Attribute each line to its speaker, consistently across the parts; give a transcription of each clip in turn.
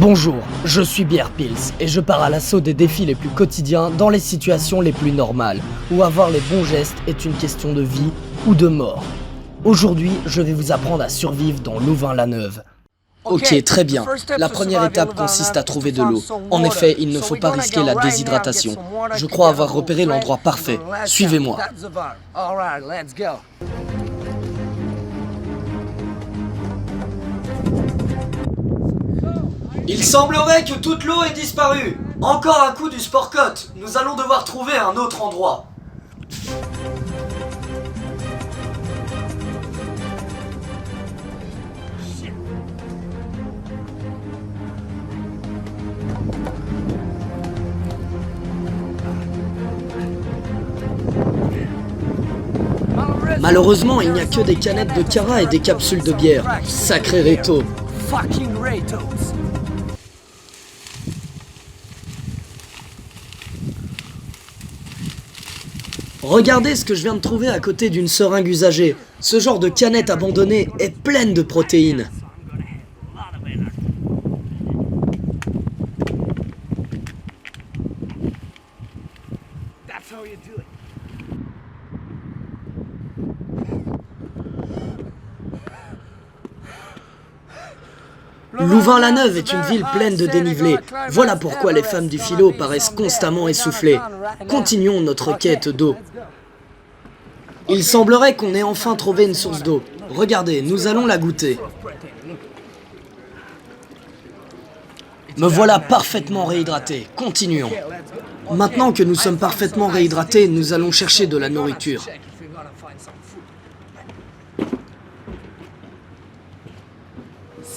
Speaker 1: Bonjour, je suis Bear Pills et je pars à l'assaut des défis les plus quotidiens dans les situations les plus normales, où avoir les bons gestes est une question de vie ou de mort. Aujourd'hui, je vais vous apprendre à survivre dans Louvain-la-Neuve. Ok, très bien. La première étape consiste à trouver de l'eau. En effet, il ne faut pas risquer la déshydratation. Je crois avoir repéré l'endroit parfait. Suivez-moi. Il semblerait que toute l'eau ait disparu. Encore un coup du sport cote. Nous allons devoir trouver un autre endroit. Malheureusement, il n'y a que des canettes de Cara et des capsules de bière. Sacré réto. Regardez ce que je viens de trouver à côté d'une seringue usagée. Ce genre de canette abandonnée est pleine de protéines. Louvain-la-Neuve est une ville pleine de dénivelé. Voilà pourquoi les femmes du philo paraissent constamment essoufflées. Continuons notre quête d'eau. Il semblerait qu'on ait enfin trouvé une source d'eau. Regardez, nous allons la goûter. Me voilà parfaitement réhydraté. Continuons. Maintenant que nous sommes parfaitement réhydratés, nous allons chercher de la nourriture.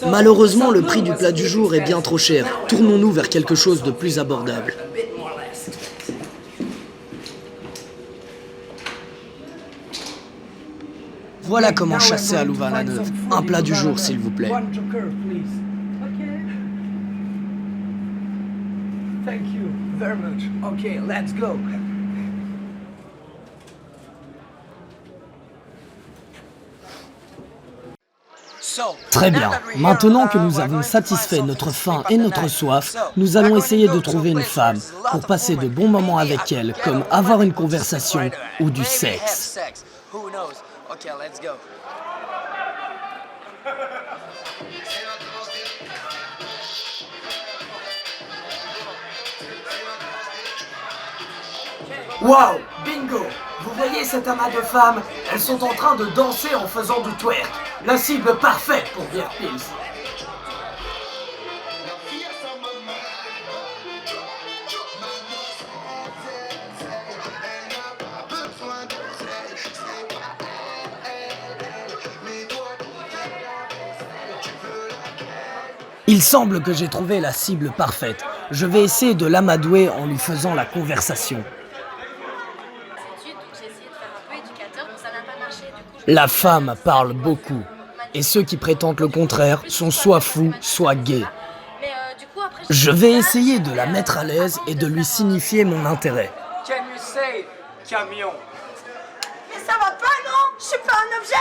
Speaker 1: Malheureusement, le prix du plat du jour est bien trop cher. Tournons-nous vers quelque chose de plus abordable. Voilà comment chasser à Louvain-la-Neuve. Un plat du jour, s'il vous plaît. Très bien. Maintenant que nous avons satisfait notre faim et notre soif, nous allons essayer de trouver une femme pour passer de bons moments avec elle, comme avoir une conversation ou du sexe. Wow, bingo! Vous voyez cet amas de femmes? Elles sont en train de danser en faisant du twerk. La cible parfaite pour Bear Pills. Il semble que j'ai trouvé la cible parfaite. Je vais essayer de l'amadouer en lui faisant la conversation. La femme parle beaucoup, et ceux qui prétendent le contraire sont soit fous, soit gays. Je vais essayer de la mettre à l'aise et de lui signifier mon intérêt.
Speaker 2: Can you say camion?
Speaker 3: Mais ça va pas, non? Je suis pas un objet!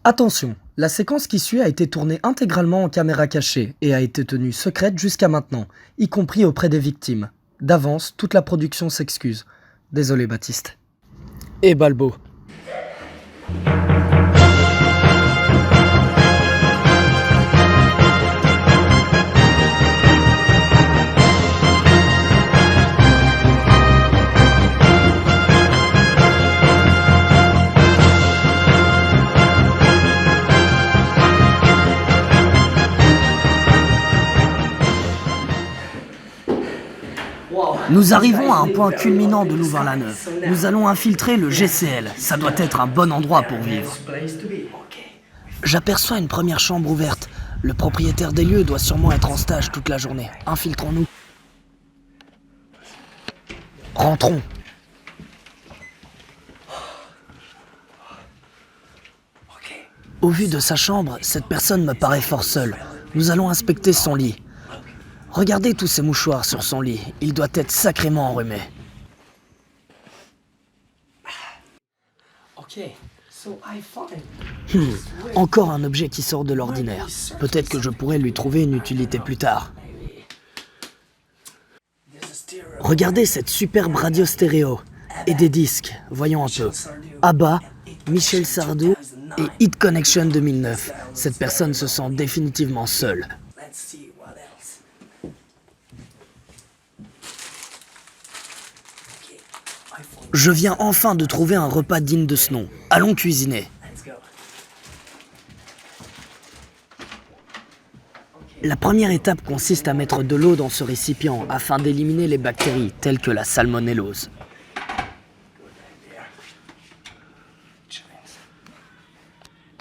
Speaker 1: Attention, la séquence qui suit a été tournée intégralement en caméra cachée et a été tenue secrète jusqu'à maintenant, y compris auprès des victimes. D'avance, toute la production s'excuse. Désolé Baptiste. Et Balbo. Nous arrivons à un point culminant de Louvain-la-Neuve. Nous allons infiltrer le GCL. Ça doit être un bon endroit pour vivre. J'aperçois une première chambre ouverte. Le propriétaire des lieux doit sûrement être en stage toute la journée. Infiltrons-nous. Rentrons. Au vu de sa chambre, cette personne me paraît fort seule. Nous allons inspecter son lit. Regardez tous ces mouchoirs sur son lit. Il doit être sacrément enrhumé. Encore un objet qui sort de l'ordinaire. Peut-être que je pourrais lui trouver une utilité plus tard. Regardez cette superbe radio stéréo. Et des disques, voyons un peu. ABBA, Michel Sardou et Hit Connection 2009. Cette personne se sent définitivement seule. Je viens enfin de trouver un repas digne de ce nom. Allons cuisiner. La première étape consiste à mettre de l'eau dans ce récipient afin d'éliminer les bactéries telles que la salmonellose.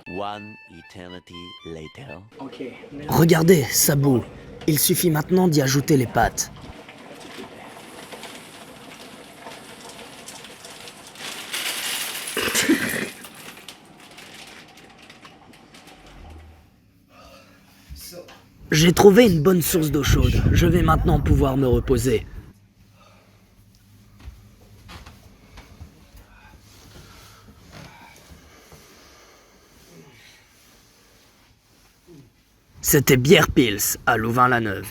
Speaker 4: One eternity later.
Speaker 1: Regardez, ça bout. Il suffit maintenant d'y ajouter les pâtes. J'ai trouvé une bonne source d'eau chaude. Je vais maintenant pouvoir me reposer. C'était Bière Pils à Louvain-la-Neuve.